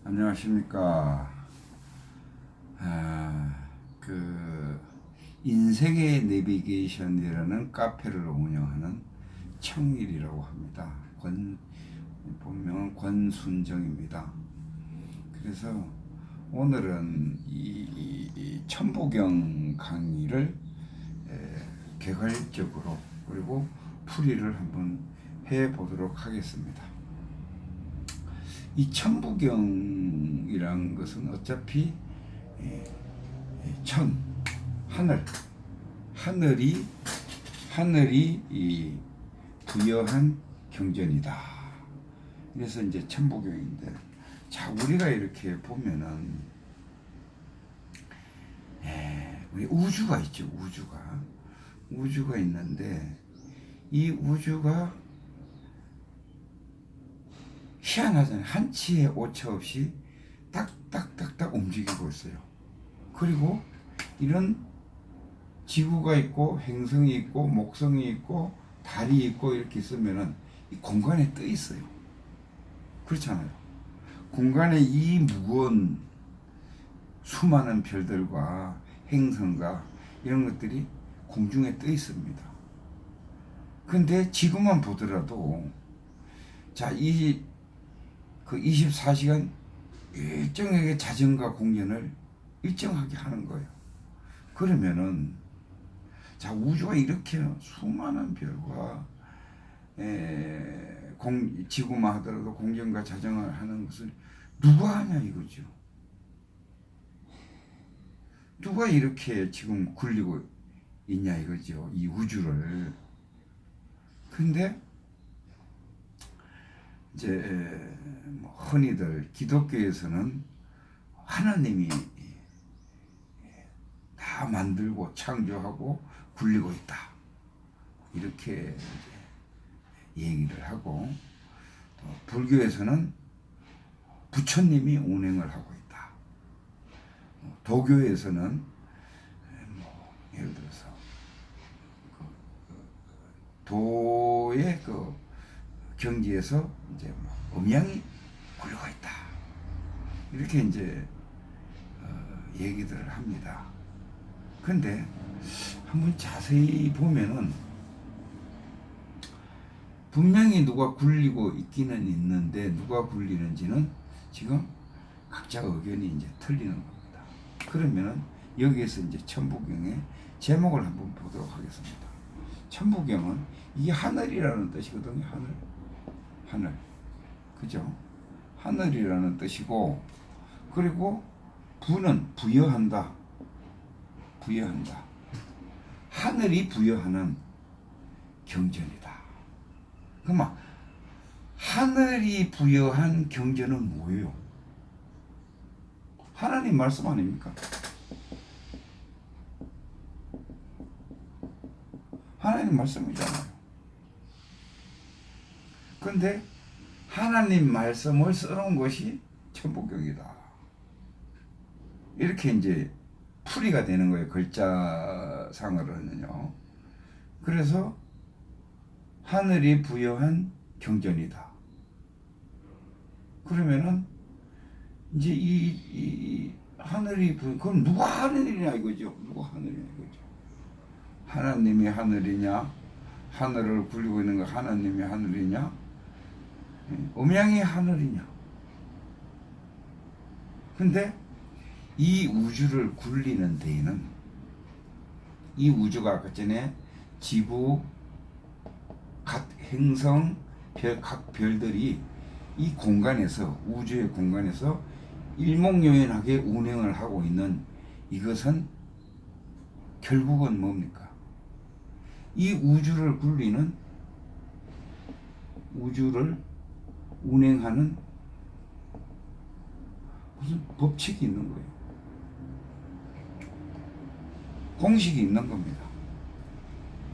안녕하십니까. 인생의 내비게이션이라는 카페를 운영하는 청일이라고 합니다. 본명은 권순정입니다. 그래서 오늘은 이 천부경 강의를 개괄적으로 그리고 풀이를 한번 해보도록 하겠습니다. 이 천부경이란 것은 어차피 하늘이 부여한 경전이다. 그래서 이제 천부경인데, 자, 우리가 이렇게 보면은 우리 우주가 있죠. 우주가 있는데, 이 우주가 희한하잖아요. 한치의 오차 없이 딱딱딱딱 움직이고 있어요. 그리고 이런 지구가 있고 행성이 있고 목성이 있고 달이 있고 이렇게 있으면은 이 공간에 떠 있어요. 그렇잖아요. 공간에 이 무거운 수많은 별들과 행성과 이런 것들이 공중에 떠 있습니다. 근데 지구만 보더라도 자, 그 24시간 일정하게 자전과 공전을 일정하게 하는 거예요. 그러면은 자, 우주가 이렇게 수많은 별과 지구만 하더라도 공전과 자전을 하는 것을 누가 하냐 이거죠. 누가 이렇게 지금 굴리고 있냐 이거죠. 이 우주를. 근데 이제 흔히들 기독교에서는 하나님이 다 만들고 창조하고 굴리고 있다 이렇게 얘기를 하고, 또 불교에서는 부처님이 운행을 하고 있다. 도교에서는 예를 들어서 도의 경지에서 이제 음양이 굴러가 있다 이렇게 이제 얘기들을 합니다. 근데 한번 자세히 보면은 분명히 누가 굴리고 있기는 있는데 누가 굴리는지는 지금 각자 의견이 이제 틀리는 겁니다. 그러면은 여기에서 이제 천부경의 제목을 한번 보도록 하겠습니다. 천부경은 이게 하늘이라는 뜻이거든요. 하늘. 그죠? 하늘이라는 뜻이고, 그리고 부는 부여한다. 하늘이 부여하는 경전이다. 그러면 하늘이 부여한 경전은 뭐예요? 하나님 말씀 아닙니까? 하나님 말씀이잖아요. 근데 하나님 말씀을 써놓은 것이 천부경이다. 이렇게 이제 풀이가 되는 거예요. 글자상으로는요. 그래서 하늘이 부여한 경전이다. 그러면은 이제 이 하늘이 그럼 누가 하늘이냐 이거죠. 누가 하늘이냐 이거죠. 하나님이 하늘이냐, 하늘을 굴리고 있는 거 하나님이 하늘이냐, 음양이 하늘이냐. 근데 이 우주를 굴리는 데에는 이 우주가 아까 전에 지구, 각 행성, 각 별들이 이 공간에서, 우주의 공간에서 일목요연하게 운행을 하고 있는 이것은 결국은 뭡니까? 이 우주를 굴리는, 우주를 운행하는 무슨 법칙이 있는 거예요. 공식이 있는 겁니다.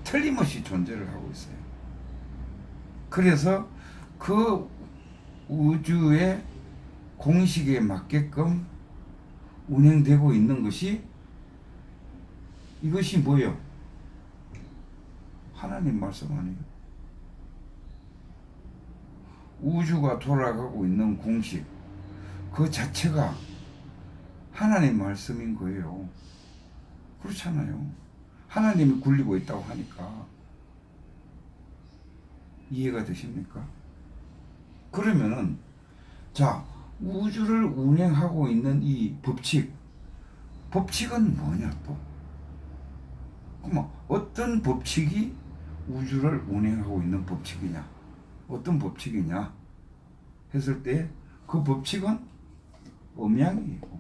틀림없이 존재를 하고 있어요. 그래서 그 우주의 공식에 맞게끔 운행되고 있는 것이, 이것이 뭐예요? 하나님 말씀 아니에요? 우주가 돌아가고 있는 공식, 그 자체가 하나님 말씀인 거예요. 그렇잖아요. 하나님이 굴리고 있다고 하니까. 이해가 되십니까? 그러면은 자, 우주를 운행하고 있는 이 법칙은 뭐냐 또? 그럼 어떤 법칙이 우주를 운행하고 있는 법칙이냐? 어떤 법칙이냐? 했을 때 그 법칙은 음양이에요.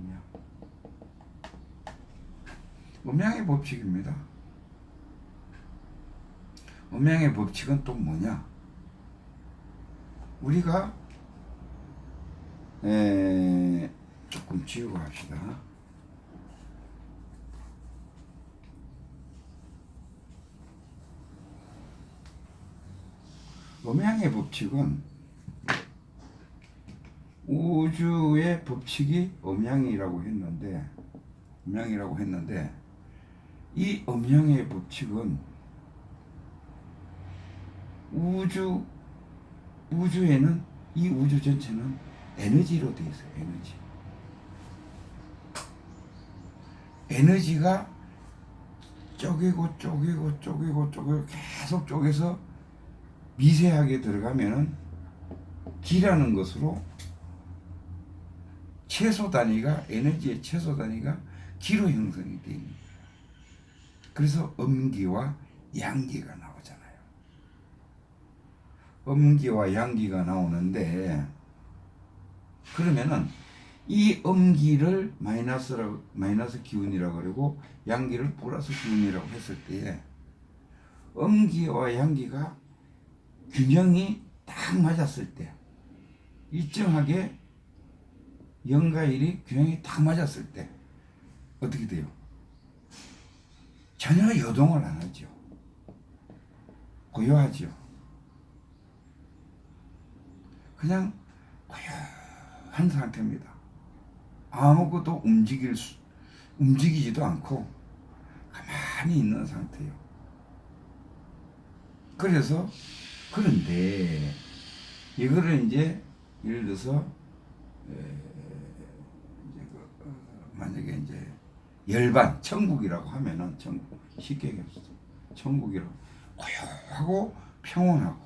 음양의 법칙입니다. 음양의 법칙은 또 뭐냐? 우리가 조금 지우고 합시다. 음양의 법칙은 우주의 법칙이 음양이라고 했는데 이 음양의 법칙은 우주에는 이 우주 전체는 에너지로 되어 있어요. 에너지가 쪼개고 계속 쪼개서 미세하게 들어가면은 기라는 것으로 에너지의 최소 단위가 기로 형성이 되어 있는 거예요. 그래서 음기와 양기가 나오잖아요. 음기와 양기가 나오는데, 그러면은 이 음기를 마이너스 기운이라고 그러고 양기를 플러스 기운이라고 했을 때에 음기와 양기가 균형이 딱 맞았을 때, 일정하게 영과 일이 균형이 딱 맞았을 때 어떻게 돼요? 전혀 요동을 안 하죠. 고요하죠. 그냥 고요한 상태입니다. 아무것도 움직이지도 않고 가만히 있는 상태예요. 그런데 이거를 이제 예를 들어서 만약에 이제 열반 천국이라고 하면은, 쉽게 얘기해서 천국이라고 고요하고 평온하고,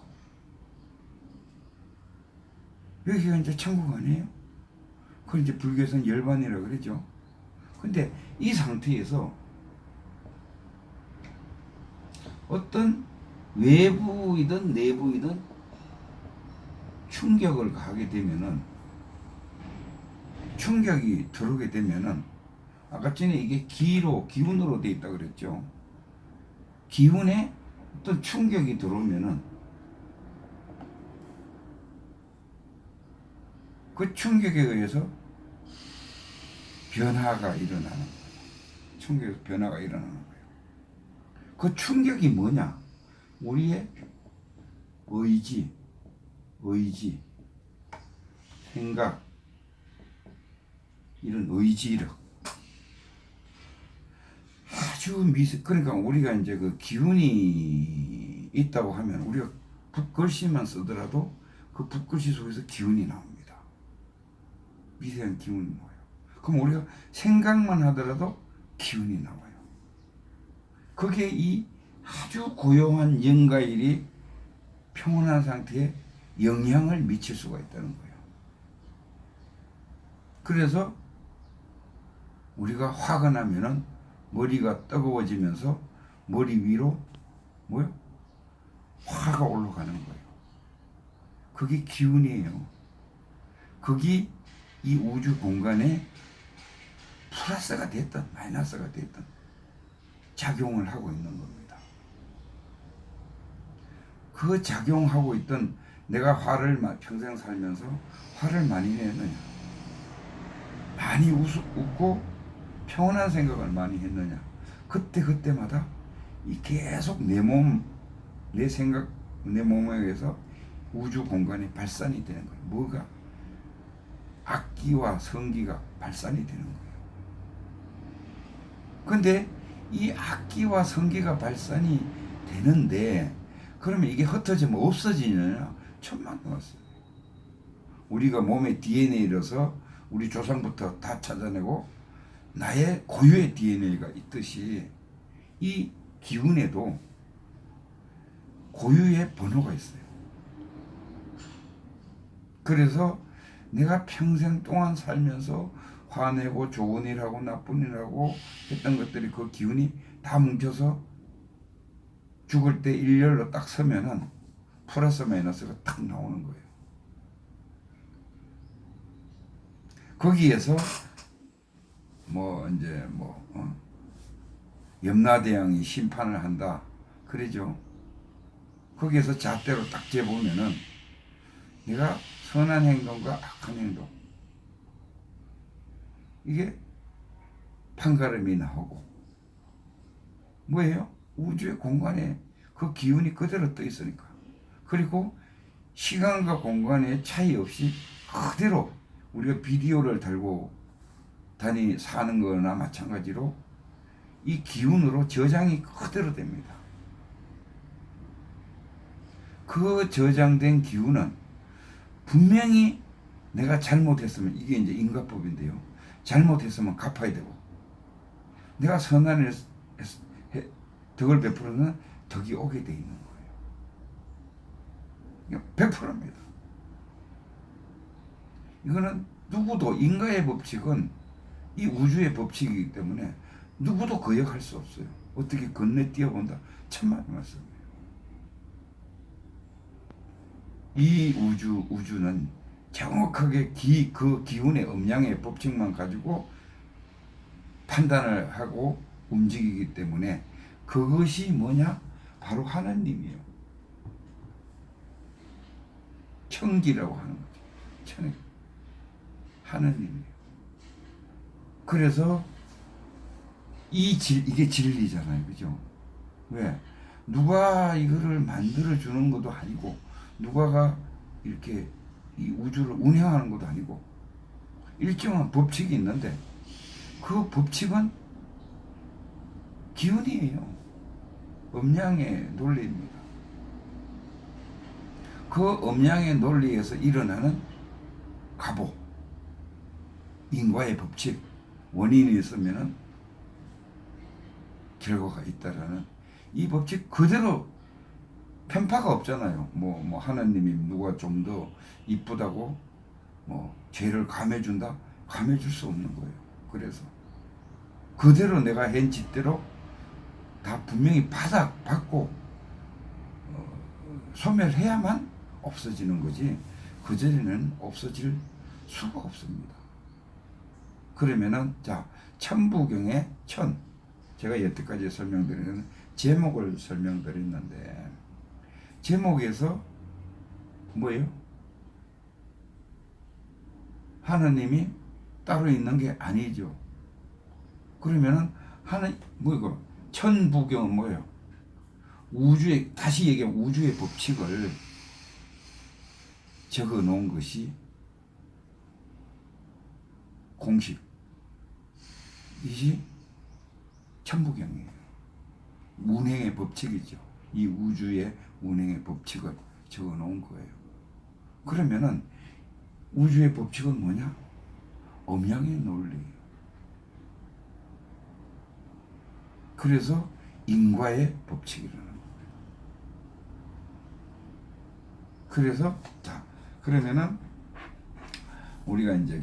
여기가 이제 천국 아니에요? 그걸 이제 불교에서는 열반이라고 그러죠. 근데 이 상태에서 어떤 외부이든 내부이든 충격을 가하게 되면은, 충격이 들어오게 되면은, 아까 전에 이게 기운으로 돼 있다 그랬죠. 기운에 어떤 충격이 들어오면은 그 충격에 의해서 변화가 일어나는 거예요. 충격에서 변화가 일어나는 거예요. 그 충격이 뭐냐? 우리의 의지, 생각, 이런 의지력, 아주 그러니까 우리가 이제 그 기운이 있다고 하면, 우리가 붓글씨만 쓰더라도 그 붓글씨 속에서 기운이 나옵니다. 미세한 기운이 나와요. 그럼 우리가 생각만 하더라도 기운이 나와요. 그게 이 아주 고요한 영과 일이 평온한 상태에 영향을 미칠 수가 있다는 거예요. 그래서 우리가 화가 나면은 머리가 뜨거워지면서 머리 위로 화가 올라가는 거예요. 그게 기운이에요. 그게 이 우주 공간에 플러스가 됐든 마이너스가 됐든 작용을 하고 있는 겁니다. 그 작용하고 있던, 내가 화를 평생 살면서 화를 많이 냈느냐, 많이 웃고 평온한 생각을 많이 했느냐, 그때마다 이 계속 내 생각, 내 몸에 의해서 우주 공간에 발산이 되는 거예요. 뭐가? 악기와 성기가 발산이 되는 거예요. 근데 이 악기와 성기가 발산이 되는데, 그러면 이게 흩어지면 없어지느냐? 천만 원. 우리가 몸의 DNA로서 우리 조상부터 다 찾아내고 나의 고유의 DNA가 있듯이 이 기운에도 고유의 번호가 있어요. 그래서 내가 평생 동안 살면서 화내고 좋은 일하고 나쁜 일하고 했던 것들이 그 기운이 다 뭉쳐서 죽을 때 일렬로 딱 서면은 플러스 마이너스가 딱 나오는 거예요. 거기에서 염라대왕이 심판을 한다 그러죠. 거기에서 잣대로 딱 재보면은 내가 선한 행동과 악한 행동 이게 판가름이 나오고 뭐예요? 우주의 공간에 그 기운이 그대로 떠 있으니까. 그리고 시간과 공간의 차이 없이 그대로 우리가 비디오를 달고 사는 거나 마찬가지로 이 기운으로 저장이 그대로 됩니다. 그 저장된 기운은 분명히 내가 잘못했으면 이게 이제 인과법인데요. 잘못했으면 갚아야 되고 내가 선한 일 덕을 베풀으면 덕이 오게 돼 있는 거예요. 100%입니다. 이거는 누구도 인과의 법칙은 이 우주의 법칙이기 때문에 누구도 거역할 수 없어요. 어떻게 건너뛰어본다. 천만의 말씀이에요. 이 우주는 정확하게 그 기운의 음양의 법칙만 가지고 판단을 하고 움직이기 때문에 그것이 뭐냐? 바로 하나님이에요. 청기라고 하는 거죠. 천에 하나님이에요. 그래서 이게 진리잖아요. 그죠? 왜? 누가 이거를 만들어 주는 것도 아니고 누가가 이렇게 이 우주를 운행하는 것도 아니고 일정한 법칙이 있는데 그 법칙은 기운이에요. 음양의 논리입니다. 그 음양의 논리에서 일어나는 가보, 인과의 법칙, 원인이 있으면은 결과가 있다라는 이 법칙 그대로 편파가 없잖아요. 하나님이 누가 좀 더 이쁘다고 죄를 감해준다? 감해줄 수 없는 거예요. 그래서 그대로 내가 한 짓대로 다 분명히 받고 소멸해야만 없어지는 거지 그전에는 없어질 수가 없습니다. 그러면은 천부경의 천 제가 여태까지 설명드리는 제목을 설명드렸는데 제목에서 뭐예요? 하나님이 따로 있는 게 아니죠. 그러면은 천부경은 뭐예요? 다시 얘기하면 우주의 법칙을 적어 놓은 것이 공식. 이것이 천부경이에요. 운행의 법칙이죠. 이 우주의 운행의 법칙을 적어 놓은 거예요. 그러면은 우주의 법칙은 뭐냐? 음양의 논리예요. 그래서 인과의 법칙이라는 거예요. 그래서 그러면은 우리가 이제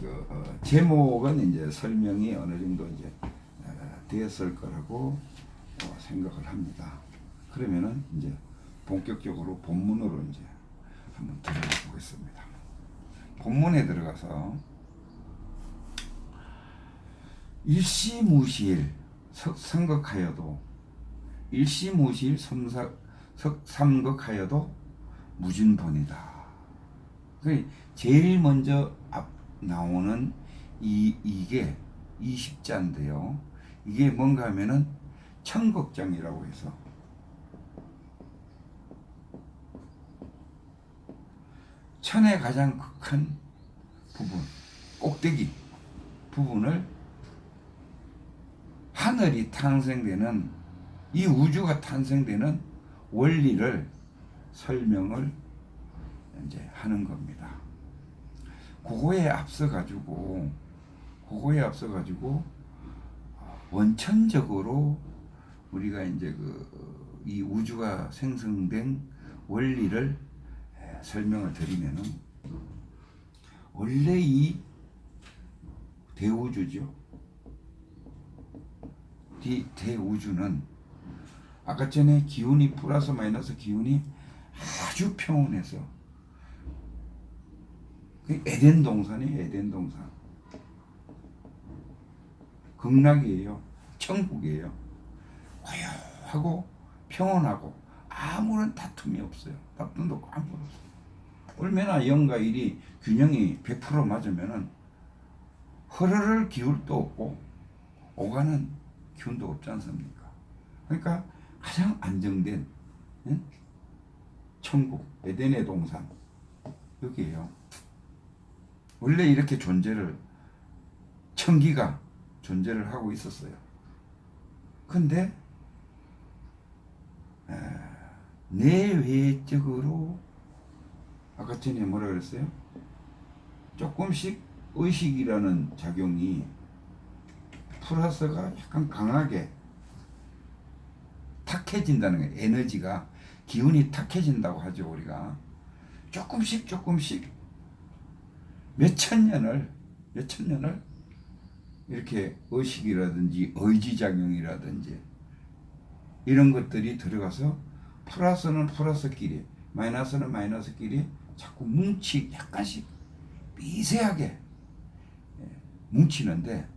제목은 이제 설명이 어느 정도 이제 되었을 거라고 생각을 합니다. 그러면은 이제 본격적으로 본문으로 이제 한번 들어가 보겠습니다. 본문에 들어가서 일시무시일 석삼극하여도 일시무시일 석삼극하여도 무진본이다. 제일 먼저 나오는 이게 20자인데요. 이게 뭔가 하면은 천극장이라고 해서 천의 가장 극한 부분, 꼭대기 부분을 하늘이 탄생되는 이 우주가 탄생되는 원리를 설명을 이제 하는 겁니다. 그거에 앞서 가지고 원천적으로 우리가 이제 이 우주가 생성된 원리를 설명을 드리면은, 원래 이 대우주죠. 이 대우주는 아까 전에 기운이 플러스 마이너스 기운이 아주 평온해서, 에덴 동산이에요. 에덴 동산. 극락이에요. 천국이에요. 고요하고 평온하고 아무런 다툼이 없어요. 다툼도 없고 아무것도 없어요. 얼마나 0과 1이 균형이 100% 맞으면은 흐르를 기울도 없고 오가는 기운도 없지 않습니까? 그러니까 가장 안정된 천국, 에덴의 동산, 여기에요. 원래 이렇게 천기가 존재를 하고 있었어요. 근데 내외적으로 아까 전에 뭐라 그랬어요? 조금씩 의식이라는 작용이, 플러스가 약간 강하게 탁해진다는 거예요. 에너지가, 기운이 탁해진다고 하죠. 우리가 조금씩 몇천 년을 이렇게 의식이라든지 의지작용이라든지 이런 것들이 들어가서 플러스는 플러스끼리, 마이너스는 마이너스끼리 자꾸 약간씩 미세하게 뭉치는데,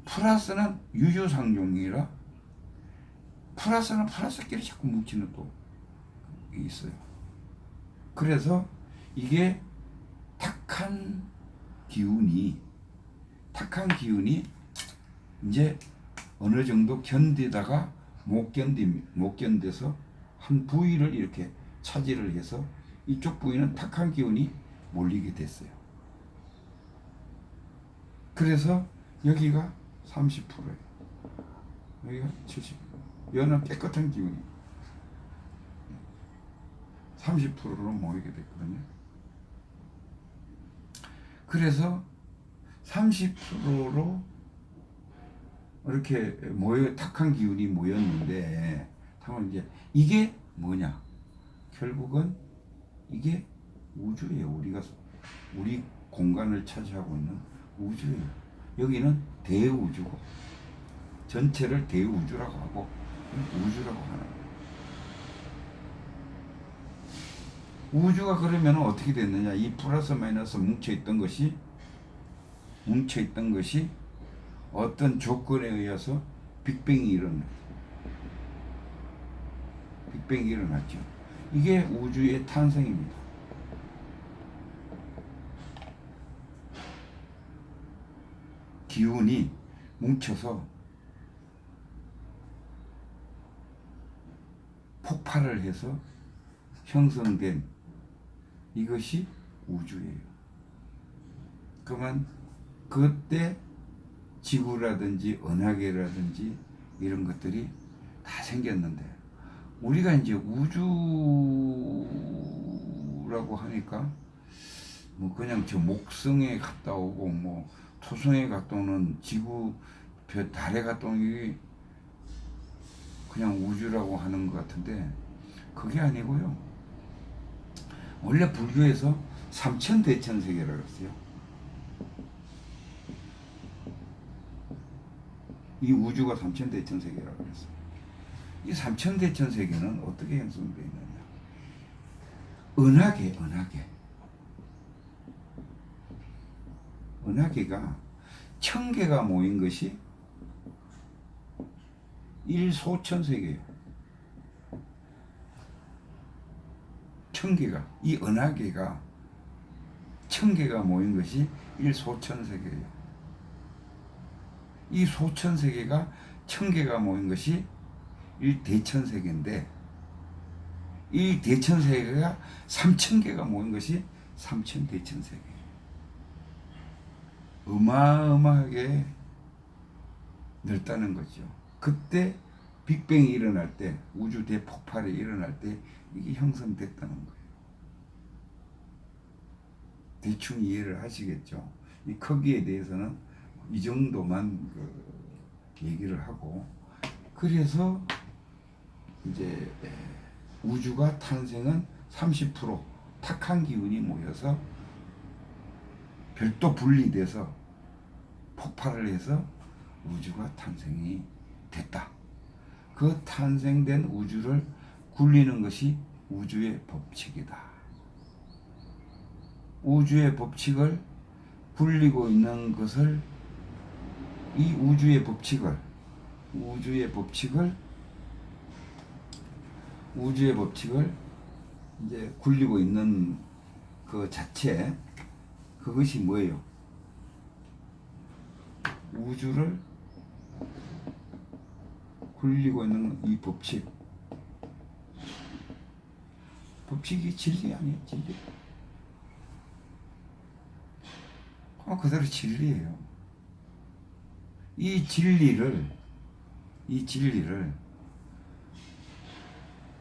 플러스는 유유상종이라 플러스는 플러스끼리 자꾸 뭉치는 또 있어요. 그래서 이게 탁한 기운이 이제 어느 정도 견디다가 못 견뎌서 한 부위를 이렇게 차지를 해서 이쪽 부위는 탁한 기운이 몰리게 됐어요. 그래서 여기가 30%예요. 여기가 70%. 여는 깨끗한 기운이 30%로 모이게 됐거든요. 그래서 30%로 이렇게 탁한 기운이 모였는데, 다만 이제 이게 뭐냐? 결국은 이게 우주예요. 우리 공간을 차지하고 있는 우주예요. 여기는 대우주고, 전체를 대우주라고 하고 우주라고 하는 거예요. 우주가 그러면 어떻게 됐느냐? 이 플러스 마이너스 뭉쳐있던 것이 어떤 조건에 의해서 빅뱅이 일어났죠. 이게 우주의 탄생입니다. 기운이 뭉쳐서 폭발을 해서 형성된 이것이 우주예요. 그러면 그때 지구라든지 은하계라든지 이런 것들이 다 생겼는데, 우리가 이제 우주라고 하니까 뭐 그냥 저 목성에 갔다 오고 뭐 토성에 갔다 오는 지구, 달에 갔다 오는 그냥 우주라고 하는 것 같은데, 그게 아니고요. 원래 불교에서 삼천대천세계라고 했어요. 이 우주가 삼천대천세계라고 했어요. 이 삼천대천세계는 어떻게 형성되어 있느냐? 은하계가 1000개가 모인 것이 1소천세계예요. 1000개가, 이 은하계가 1000개가 모인 것이 1소천세계예요. 이 소천세계가 1000개가 모인 것이 1대천세계인데, 이 대천세계가 3000개가 모인 것이 3000대천세계. 어마어마하게 넓다는 거죠. 그때 빅뱅이 일어날 때, 우주 대폭발이 일어날 때 이게 형성됐다는 거예요. 대충 이해를 하시겠죠. 이 크기에 대해서는 이 정도만 얘기를 하고, 그래서 이제 우주가 탄생은 30% 탁한 기운이 모여서 별도 분리돼서 폭발을 해서 우주가 탄생이 됐다. 그 탄생된 우주를 굴리는 것이 우주의 법칙이다. 우주의 법칙을 굴리고 있는 것을, 이 우주의 법칙을 이제 굴리고 있는 그 자체, 그것이 뭐예요? 우주를 굴리고 있는 이 법칙이 진리 아니에요? 진리. 그대로 진리예요. 이 진리를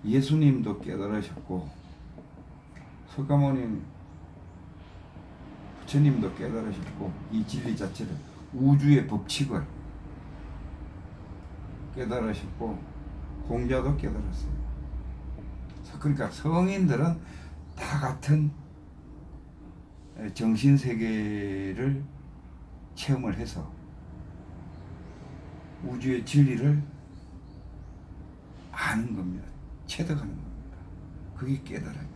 예수님도 깨달으셨고, 서가모니 부처님도 깨달으셨고, 이 진리 자체를, 우주의 법칙을 깨달으셨고, 공자도 깨달았어요. 그러니까 성인들은 다 같은 정신세계를 체험을 해서 우주의 진리를 아는 겁니다. 체득하는 겁니다. 그게 깨달음이에요.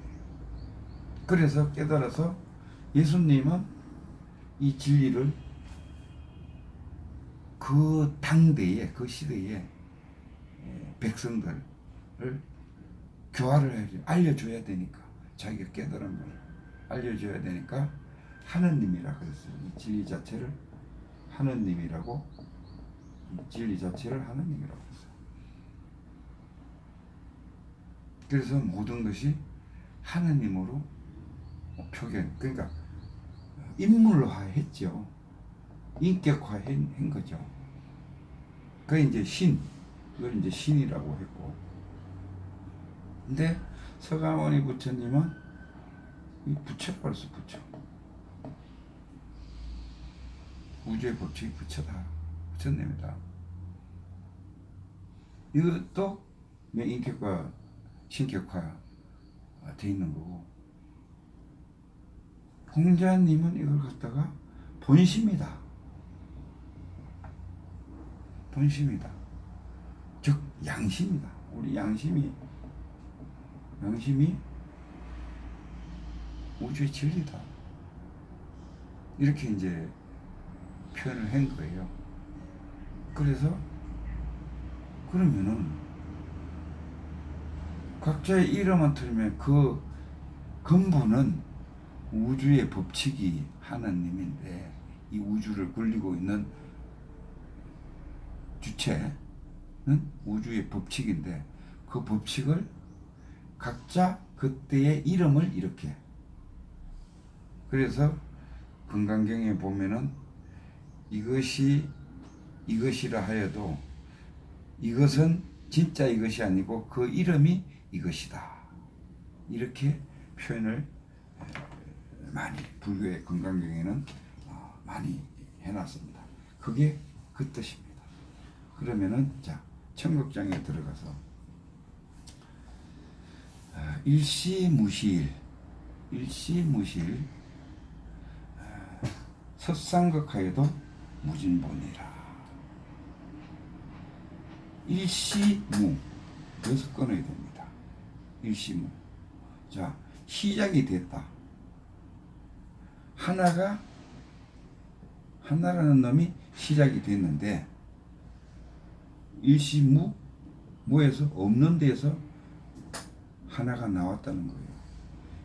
그래서 깨달아서 예수님은 이 진리를 그 당대에, 그 시대에 백성들을 교화를 해야죠. 알려줘야 되니까. 자기가 깨달은 걸 알려줘야 되니까 하느님이라 그랬어요. 이 진리 자체를 하느님이라고, 했어요. 그래서 모든 것이 하느님으로 표現, 그러니까 인물화했죠. 인격화한 거죠. 그 이제 그걸 이제 신이라고 했고, 근데 서가모니 부처님은 이 부처라고 했어. 부처. 우주의 법칙이 부처다. 부처님이다. 이것도 인격화, 신격화 돼 있는 거고, 공자님은 이걸 갖다가 본심이다. 즉 양심이다. 우리 양심이 우주의 진리다. 이렇게 이제 표현을 한 거예요. 그래서 그러면은 각자의 이름을 들으면 그 근본은 우주의 법칙이 하나님인데, 이 우주를 굴리고 있는 주체는 우주의 법칙인데, 그 법칙을 각자 그때의 이름을 이렇게, 그래서 금강경에 보면은 이것이라 하여도 이것은 진짜 이것이 아니고 그 이름이 이것이다. 이렇게 표현을 많이, 불교의 금강경에는 많이 해놨습니다. 그게 그 뜻입니다. 그러면은 자, 청극장에 들어가서 일시무실 섭상극하여도 무진본이라. 일시무, 여기서 끊어야 됩니다. 일시무. 자, 시작이 됐다. 하나라는 놈이 시작이 됐는데, 일시무, 무에서, 없는 데서 하나가 나왔다는 거예요.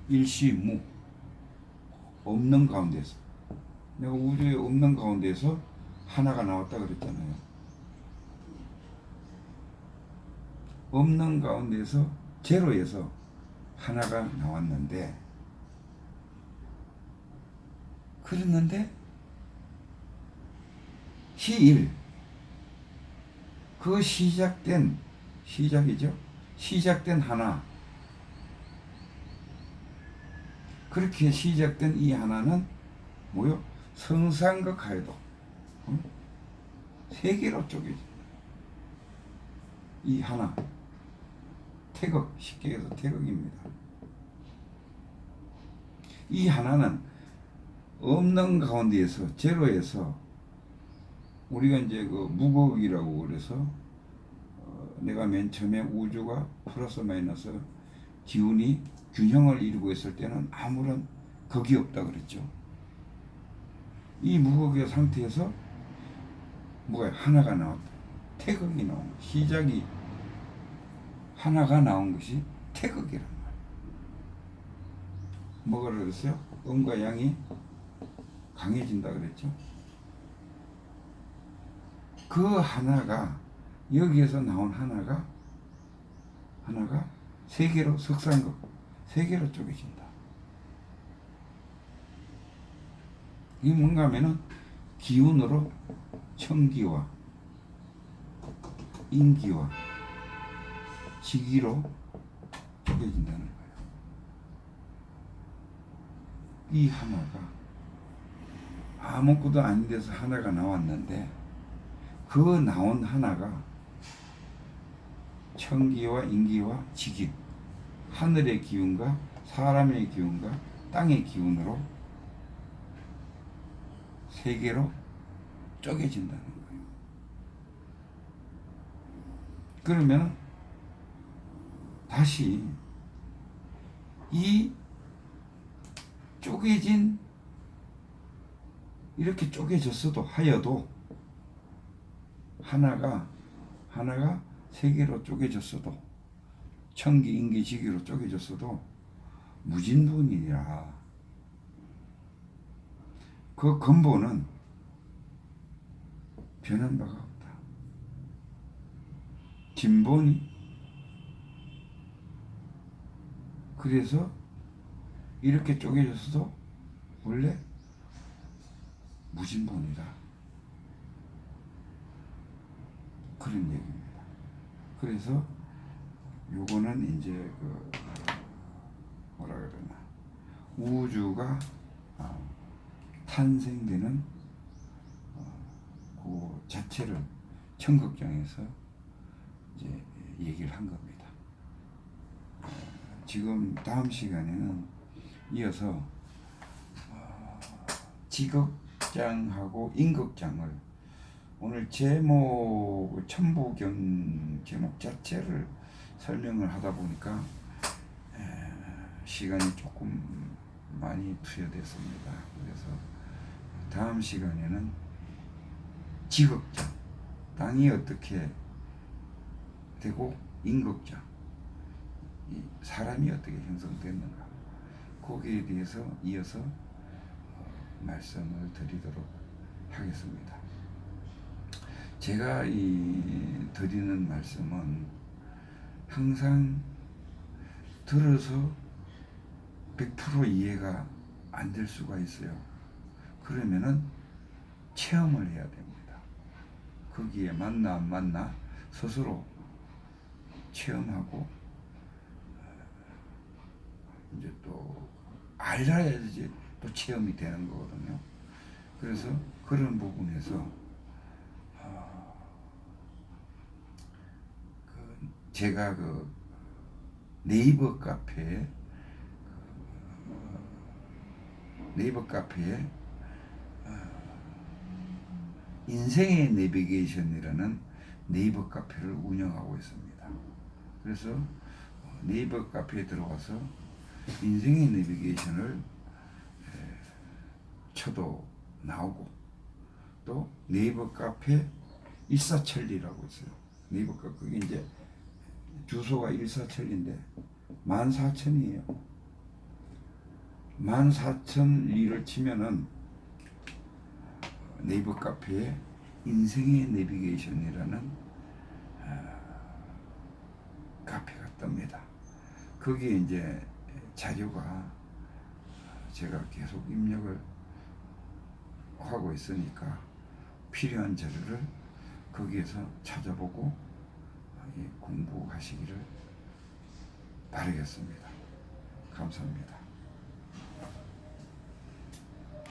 일시무, 없는 가운데서. 내가 우주에 없는 가운데서 하나가 나왔다 그랬잖아요. 없는 가운데서, 제로에서 하나가 나왔는데, 그랬는데 시일, 그 시작된 하나, 그렇게 시작된 이 하나는 뭐요? 성상과 가해도 세 개로 쪼개져. 이 하나 태극, 쉽게 해서 태극입니다. 이 하나는 없는 가운데에서 제로에서 우리가 이제 그 무극이라고 그래서 내가 맨 처음에 우주가 플러스 마이너스 기운이 균형을 이루고 있을 때는 아무런 극이 없다 그랬죠. 이 무극의 상태에서 뭐가 하나가 나왔다. 태극이 나온 시작이 하나가 나온 것이 태극이란 말이에요. 뭐가 그랬어요? 음과 양이 강해진다 그랬죠. 그 하나가 여기에서 나온 하나가 세 개로 석상극 세 개로 쪼개진다. 이게 뭔가 하면은 기운으로 청기와 인기와 지기로 쪼개진다는 거예요. 이 하나가 아무것도 아닌 데서 하나가 나왔는데 그 나온 하나가 청기와 인기와 지기, 하늘의 기운과 사람의 기운과 땅의 기운으로 세 개로 쪼개진다는 거예요. 그러면 다시 이 쪼개진 이렇게 쪼개졌어도 하여도 하나가 세 개로 쪼개졌어도 청기, 인기, 지기로 쪼개졌어도 무진분이라 그 근본은 변한 바가 없다. 진본이 그래서 이렇게 쪼개졌어도 원래 무진본이다. 그런 얘기입니다. 그래서 요거는 이제 그 뭐라 그러나 우주가 탄생되는 그 자체를 청극장에서 이제 얘기를 한 겁니다. 지금 다음 시간에는 이어서 지극장하고 인극장을 오늘 제목 천부경 제목 자체를 설명을 하다 보니까 시간이 조금 많이 투여됐습니다. 그래서 다음 시간에는 지극장 땅이 어떻게 되고 인극장 사람이 어떻게 형성됐는가 거기에 대해서 이어서 말씀을 드리도록 하겠습니다. 제가 드리는 말씀은 항상 들어서 100% 이해가 안 될 수가 있어요. 그러면은 체험을 해야 됩니다. 거기에 맞나 안 맞나 스스로 체험하고 이제 또 알아야지 또 체험이 되는 거거든요. 그래서 그런 부분에서 제가 그 네이버 카페에 인생의 내비게이션이라는 네이버 카페를 운영하고 있습니다. 그래서 네이버 카페에 들어가서 인생의 내비게이션을 쳐도 나오고 또 네이버 카페 일사천리라고 있어요. 네이버 카페 그게 이제 주소가 일사천리인데 14,000이에요. 14,000리를 치면은 네이버 카페에 인생의 내비게이션이라는 카페가 뜹니다. 거기에 이제 자료가 제가 계속 입력을 하고 있으니까 필요한 자료를 거기에서 찾아보고 공부하시기를 바라겠습니다. 감사합니다.